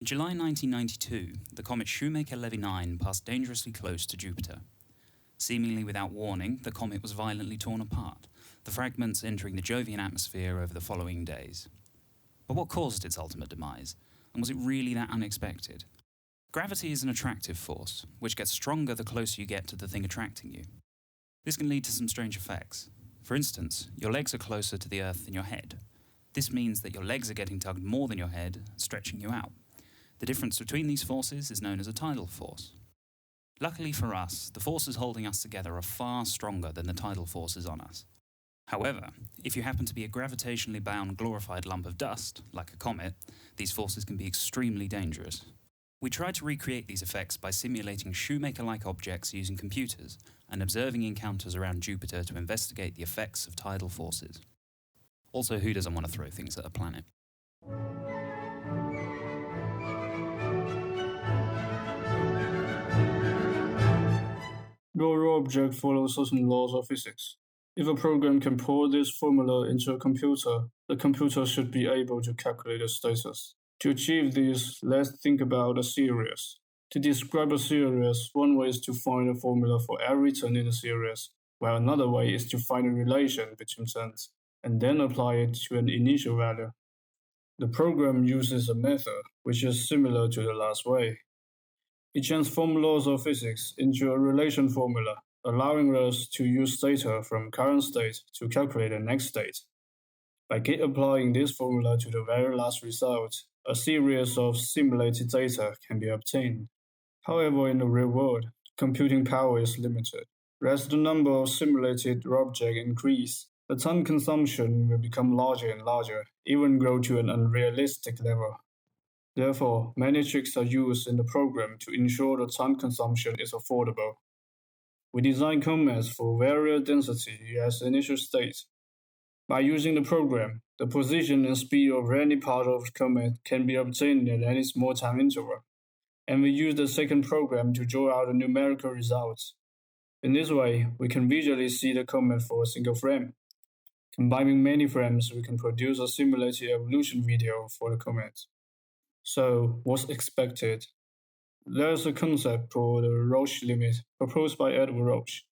In July 1992, the comet Shoemaker-Levy 9 passed dangerously close to Jupiter. Seemingly without warning, the comet was violently torn apart, the fragments entering the Jovian atmosphere over the following days. But what caused its ultimate demise? And was it really that unexpected? Gravity is an attractive force, which gets stronger the closer you get to the thing attracting you. This can lead to some strange effects. For instance, your legs are closer to the Earth than your head. This means that your legs are getting tugged more than your head, stretching you out. The difference between these forces is known as a tidal force. Luckily for us, the forces holding us together are far stronger than the tidal forces on us. However, if you happen to be a gravitationally bound glorified lump of dust, like a comet, these forces can be extremely dangerous. We tried to recreate these effects by simulating Shoemaker-like objects using computers and observing encounters around Jupiter to investigate the effects of tidal forces. Also, who doesn't want to throw things at a planet? Your object follows certain laws of physics. If a program can pour this formula into a computer, the computer should be able to calculate the status. To achieve this, let's think about a series. To describe a series, one way is to find a formula for every turn in the series, while another way is to find a relation between turns, and then apply it to an initial value. The program uses a method which is similar to the last way. It transforms laws of physics into a relation formula, allowing us to use data from current state to calculate the next state. By applying this formula to the very last result, a series of simulated data can be obtained. However, in the real world, computing power is limited. As the number of simulated objects increase, the time consumption will become larger and larger, even grow to an unrealistic level. Therefore, many tricks are used in the program to ensure the time consumption is affordable. We design comets for various density as initial state. By using the program, the position and speed of any part of the comet can be obtained at any small time interval, and we use the second program to draw out the numerical results. In this way, we can visually see the comet for a single frame. Combining many frames, we can produce a simulated evolution video for the comet. So, what's expected? There's a concept called the Roche limit, proposed by Edward Roche.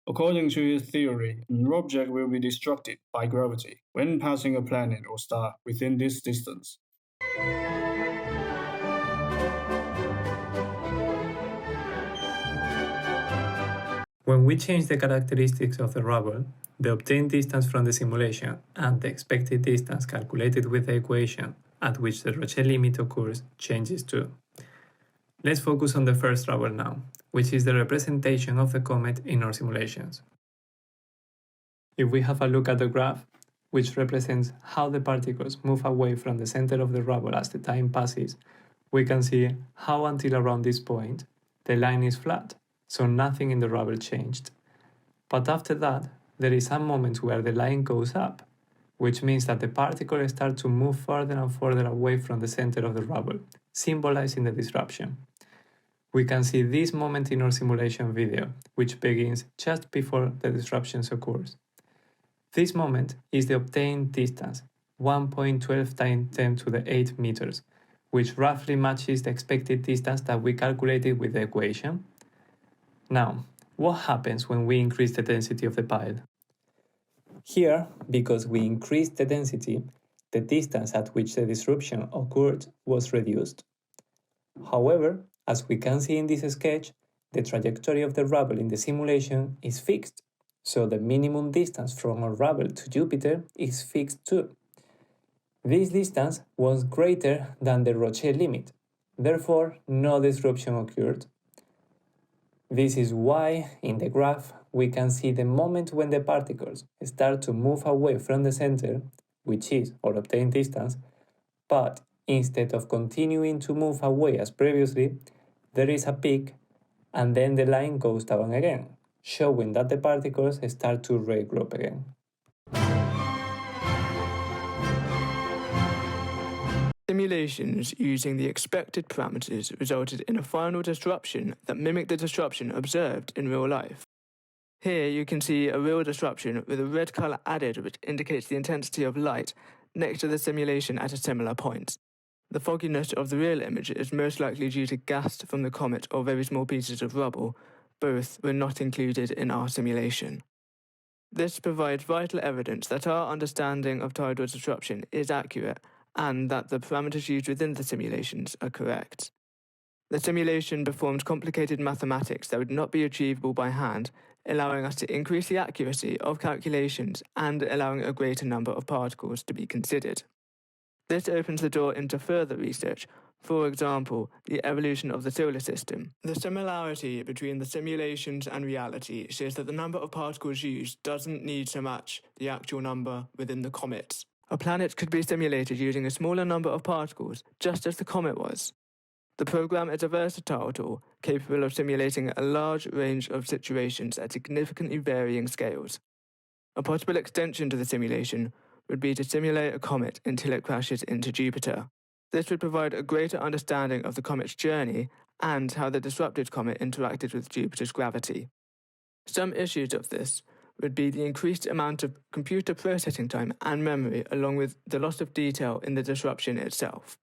According to his theory, an object will be destructed by gravity when passing a planet or star within this distance. When we change the characteristics of the rubble, the obtained distance from the simulation and the expected distance calculated with the equation at which the Roche limit occurs changes too. Let's focus on the first rubble now, which is the representation of the comet in our simulations. If we have a look at the graph, which represents how the particles move away from the center of the rubble as the time passes, we can see how until around this point, the line is flat, so nothing in the rubble changed. But after that, there is some moment where the line goes up, which means that the particles start to move further and further away from the center of the rubble, symbolizing the disruption. We can see this moment in our simulation video, which begins just before the disruptions occurs. This moment is the obtained distance, 1.12 times 10 to the 8 meters, which roughly matches the expected distance that we calculated with the equation. Now, what happens when we increase the density of the pile? Here, because we increased the density, the distance at which the disruption occurred was reduced. However, as we can see in this sketch, the trajectory of the rubble in the simulation is fixed, so the minimum distance from our rubble to Jupiter is fixed too. This distance was greater than the Roche limit, therefore no disruption occurred. This is why, in the graph, we can see the moment when the particles start to move away from the center, which is our obtained distance, but instead of continuing to move away as previously, there is a peak, and then the line goes down again, showing that the particles start to regroup again. Simulations using the expected parameters resulted in a final disruption that mimicked the disruption observed in real life. Here you can see a real disruption with a red color added which indicates the intensity of light next to the simulation at a similar point. The fogginess of the real image is most likely due to gas from the comet or very small pieces of rubble. Both were not included in our simulation. This provides vital evidence that our understanding of tidal disruption is accurate and that the parameters used within the simulations are correct. The simulation performed complicated mathematics that would not be achievable by hand, allowing us to increase the accuracy of calculations and allowing a greater number of particles to be considered. This opens the door into further research, for example, the evolution of the solar system. The similarity between the simulations and reality shows that the number of particles used doesn't need to match the actual number within the comets. A planet could be simulated using a smaller number of particles, just as the comet was. The program is a versatile tool, capable of simulating a large range of situations at significantly varying scales. A possible extension to the simulation would be to simulate a comet until it crashes into Jupiter. This would provide a greater understanding of the comet's journey and how the disrupted comet interacted with Jupiter's gravity. Some issues of this would be the increased amount of computer processing time and memory, along with the loss of detail in the disruption itself.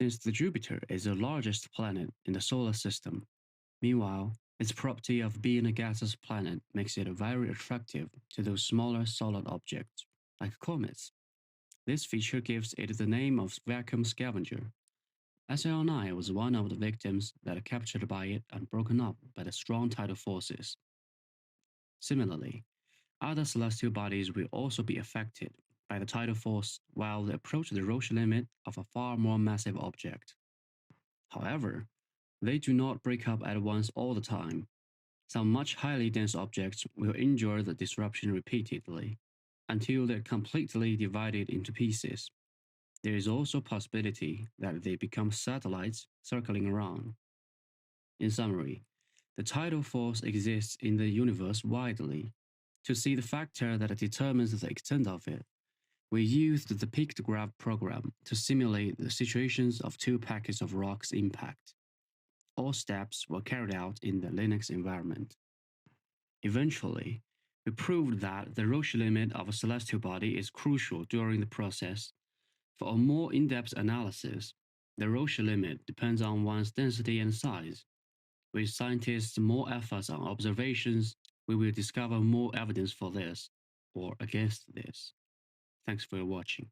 Since the Jupiter is the largest planet in the solar system, meanwhile, its property of being a gaseous planet makes it very attractive to those smaller solid objects, like comets. This feature gives it the name of vacuum scavenger. SL9 was one of the victims that are captured by it and broken up by the strong tidal forces. Similarly, other celestial bodies will also be affected by the tidal force while they approach the Roche limit of a far more massive object. However, they do not break up at once all the time. Some much highly dense objects will endure the disruption repeatedly until they're completely divided into pieces. There is also a possibility that they become satellites circling around. In summary, the tidal force exists in the universe widely. To see the factor that determines the extent of it, we used the pictograph program to simulate the situations of two packets of rocks impact. All steps were carried out in the Linux environment. Eventually, we proved that the Roche limit of a celestial body is crucial during the process. For a more in-depth analysis, the Roche limit depends on one's density and size. With scientists' more efforts on observations, we will discover more evidence for this, or against this. Thanks for watching.